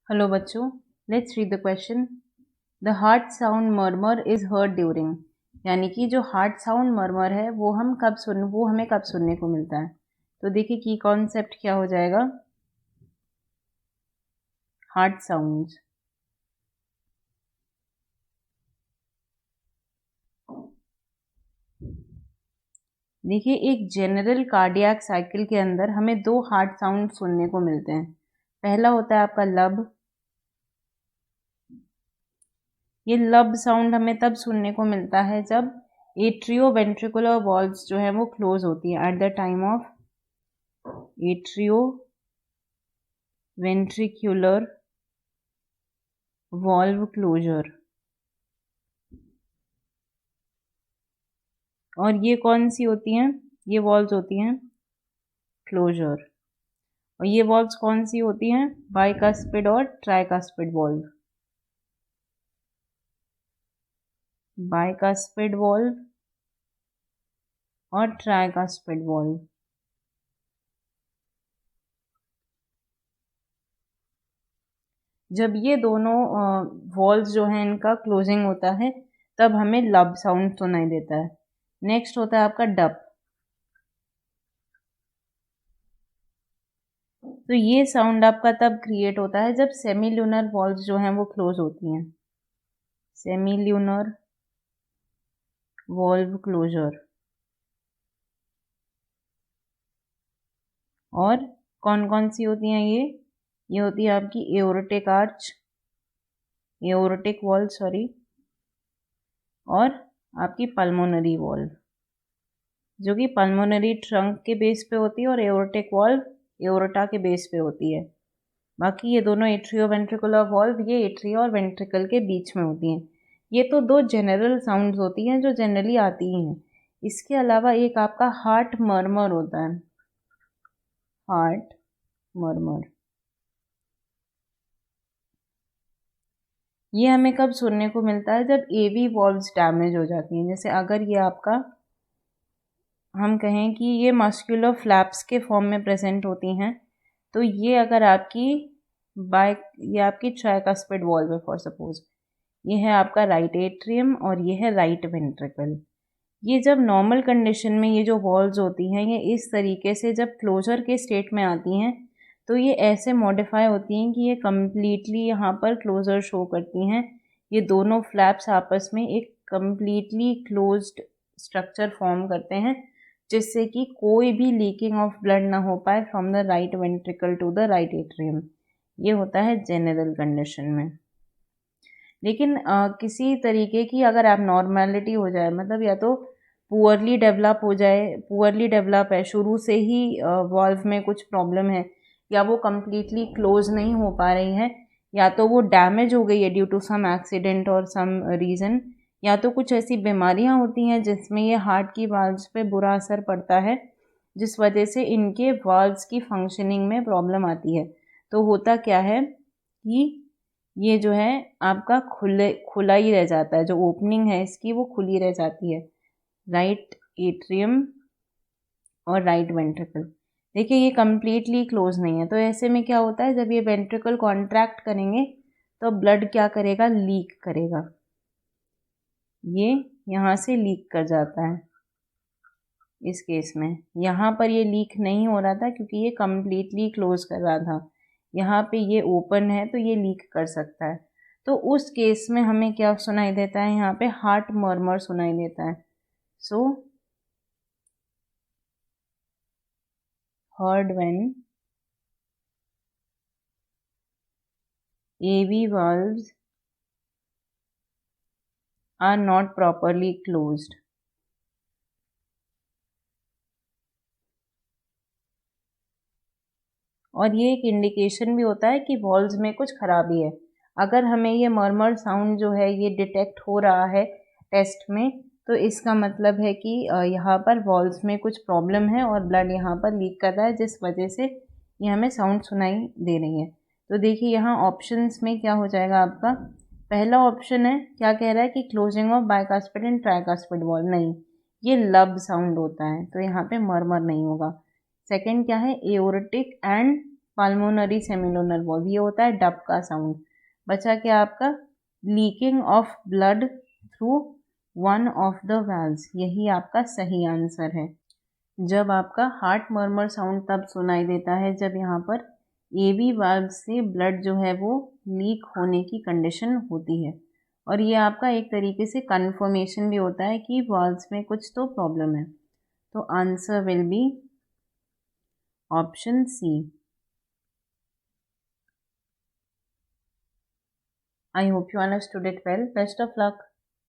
Hello बच्चों, let's read the question. The heart sound murmur is heard during, यानी कि जो हार्ट साउंड मर्मर है वो हमें कब सुनने को मिलता है। तो देखिए की कॉन्सेप्ट क्या हो जाएगा। हार्ट साउंड्स, देखिए एक जनरल कार्डियक साइकिल के अंदर हमें दो हार्ट साउंड सुनने को मिलते हैं। पहला होता है आपका लब। ये लब साउंड हमें तब सुनने को मिलता है जब एट्रियो वेंट्रिकुलर वॉल्व्स जो है वो क्लोज होती है at the time of atrioventricular valve closure. और ये कौन सी होती हैं? ये वॉल्व्स होती हैं क्लोजर। और ये वॉल्व्स कौन सी होती हैं? बाइकास्पिड और ट्राइकास्पिड वॉल्व। बाइकास्पिड वॉल्व और ट्राइकास्पिड वॉल्व। जब ये दोनों वॉल्व्स जो हैं इनका क्लोजिंग होता है तब हमें लब साउंड सुनाई देता है। नेक्स्ट होता है आपका डब। तो ये साउंड आपका तब क्रिएट होता है जब सेमील्यूनर वॉल्व्स जो हैं वो क्लोज होती हैं। Semilunar valve closure. और कौन कौन सी होती हैं ये होती है आपकी aortic arch, aortic valve sorry, और आपकी पल्मोनरी वॉल्व जो कि पल्मोनरी ट्रंक के बेस पे होती है और एओर्टिक वॉल्व एओर्टा के बेस पे होती है। बाकी ये दोनों एट्रियो वेंट्रिकुलर वॉल्व ये एट्रिया और वेंट्रिकल के बीच में होती हैं। ये तो दो जनरल साउंड्स होती हैं जो जनरली आती ही हैं। इसके अलावा एक आपका हार्ट मर्मर होता है, हार्ट मर्मर। ये हमें कब सुनने को मिलता है? जब एवी वॉल्व्स डैमेज हो जाती हैं। जैसे अगर ये आपका हम कहें कि ये मस्कुलर फ्लैप्स के फॉर्म में प्रेजेंट होती हैं तो ये अगर आपकी ये आपकी ट्राइकास्पिड वॉल्व है फॉर सपोज, ये है आपका राइट एट्रियम और ये है राइट वेंट्रिकल। ये जब नॉर्मल कंडीशन में ये जो वॉल्व्स होती हैं ये इस तरीके से जब क्लोजर के स्टेट में आती हैं तो ये ऐसे मॉडिफाई होती हैं कि ये कम्प्लीटली यहाँ पर क्लोजर शो करती हैं। ये दोनों फ्लैप्स आपस में एक कम्प्लीटली क्लोज्ड स्ट्रक्चर फॉर्म करते हैं जिससे कि कोई भी लीकिंग ऑफ ब्लड ना हो पाए from the right ventricle to the right atrium. ये होता है जनरल कंडीशन में। लेकिन किसी तरीके की अगर एबनॉर्मेलिटी हो जाए, मतलब या तो पुअरली डेवलप हो जाए, पुअरली डेवलप है शुरू से ही वॉल्व में कुछ प्रॉब्लम है, या वो कम्प्लीटली क्लोज नहीं हो पा रही है, या तो वो डैमेज हो गई है ड्यू टू सम एक्सीडेंट और सम रीज़न, या तो कुछ ऐसी बीमारियां होती हैं जिसमें ये हार्ट की वाल्व्स पे बुरा असर पड़ता है जिस वजह से इनके वाल्व्स की फंक्शनिंग में प्रॉब्लम आती है। तो होता क्या है कि ये जो है आपका खुला ही रह जाता है, जो ओपनिंग है इसकी वो खुली रह जाती है, राइट एट्रियम और राइट वेंट्रिकल। देखिए ये कम्प्लीटली क्लोज नहीं है तो ऐसे में क्या होता है, जब ये वेंट्रिकल कॉन्ट्रैक्ट करेंगे तो ब्लड क्या करेगा, लीक करेगा। ये यहाँ से लीक कर जाता है। इस केस में यहाँ पर ये लीक नहीं हो रहा था क्योंकि ये कम्प्लीटली क्लोज कर रहा था। यहाँ पे ये ओपन है तो ये लीक कर सकता है। तो उस केस में हमें क्या सुनाई देता है, यहाँ पे हार्ट मर्मर सुनाई देता है। सो heard when AV valves are not properly closed। और ये एक इंडिकेशन भी होता है कि वॉल्व्स में कुछ खराबी है। अगर हमें ये मर्मर साउंड जो है ये डिटेक्ट हो रहा है टेस्ट में तो इसका मतलब है कि यहाँ पर वॉल्व्स में कुछ प्रॉब्लम है और ब्लड यहाँ पर लीक कर रहा है जिस वजह से ये हमें साउंड सुनाई दे रही है। तो देखिए यहाँ ऑप्शंस में क्या हो जाएगा आपका, पहला ऑप्शन है क्या कह रहा है कि closing of bicuspid and tricuspid valve, नहीं, ये लब साउंड होता है तो यहाँ पे मर्मर नहीं होगा। सेकंड क्या है, aortic and pulmonary semilunar valve, ये होता है डब का साउंड। बचा क्या आपका, leaking of blood through one of the valves, यही आपका सही आंसर है। जब आपका हार्ट मर्मर साउंड तब सुनाई देता है जब यहाँ पर एवी वाल्व से ब्लड जो है वो लीक होने की कंडीशन होती है, और ये आपका एक तरीके से कंफर्मेशन भी होता है कि वाल्व्स में कुछ तो प्रॉब्लम है। तो answer will be option C. I hope you understood it well. Best of luck.